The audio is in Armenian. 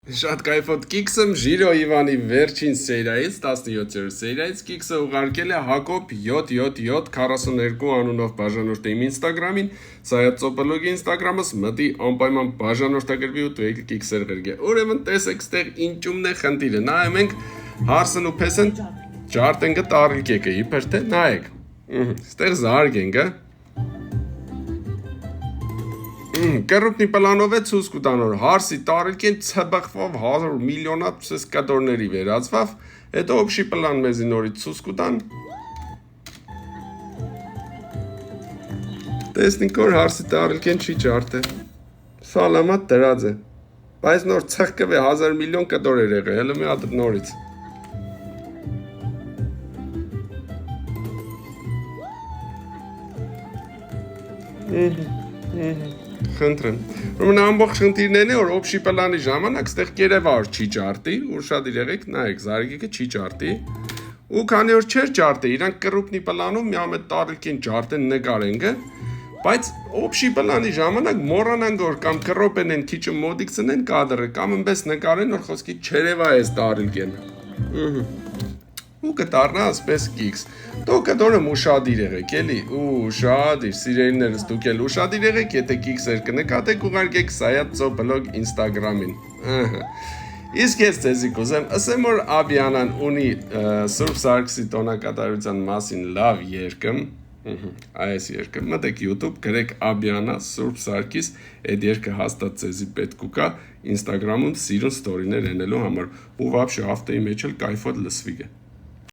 Շատ կայֆոտ կիքսը Ժիրո Իվանի վերջին սերիայից 17-րդ սերիայից կիքսը ուղարկել է Հակոբ 77742 անունով բաժանորդը իմ ինստագրամին, սայա ծոպոլոգի ինստագրամս մտի անպայման բաժանորդագրվի ու դուք կիքսեր վերգե։ Ուրեմն տեսեք ստեղ ինչումն է խնդիրը։ Նայում ենք հարսն ու փեսն ջարդեն գտարիք եկը, իբր թե նայեք։ Ստեղ զարգ ենք, Կռուպնի պլանով է ցույց կտանոր հարսի տարիքին ցբխվով 100 միլիոնատ սկադորների վերածվավ, հետո օբշի պլան մեզի նորից ցույց կտան։ Տեսնենք որ հարսի տարիքին չի ջարդե։ Սալամատ դրած է։ Բայց նոր ցխկվե 1000 միլիոն կդորեր եղե, հələ մի հատ նորից։ Խնդրեմ։ Ուրեմն ամբողջ խնդիրներն է որ օբշի պլանի ժամանակ ստեղ կերևար չի ջարդի, ուշադիր եղեք, նայեք, զարգիկը չի ջարդի։ Ու քանի որ չէր ջարդի, իրանք կռուպնի պլանում մի ամետ տարիքին ջարդեն նկարենք, բայց օբշի պլանի ժամանակ մոռանան որ կամ կռոպեն են քիչը մոդիքսն են կադրը, կամ ըմպես նկարեն որ խոսքի չերևա էս տարիքեն։ Ու կտառնա ասպես կիքս։ Դու կդորում ուշադիր եղեք, էլի, ուշադիր, սիրելիներս դուք էլ ուշադիր եղեք, եթե կիքսեր կնկատեք ուղարկեք Սայաթ Ծոպոլոգ ինստագրամին։ Իսկ ես ձեզի կուզեմ, ասեմ որ Աբյանան ունի Սուրբ Սարգսի տոնակատարության մասին լավ երգը, այս երգը, մտեք YouTube, գրեք Աբյանա Սուրբ Սարգիս, այդ երգը հաստատ ձեզի պետք կա Ինստագրամում սիրուն ստորիներ ենելու համար, ու վաբշե հաղթեի մեջ էլ կայֆոտ լսվի գե։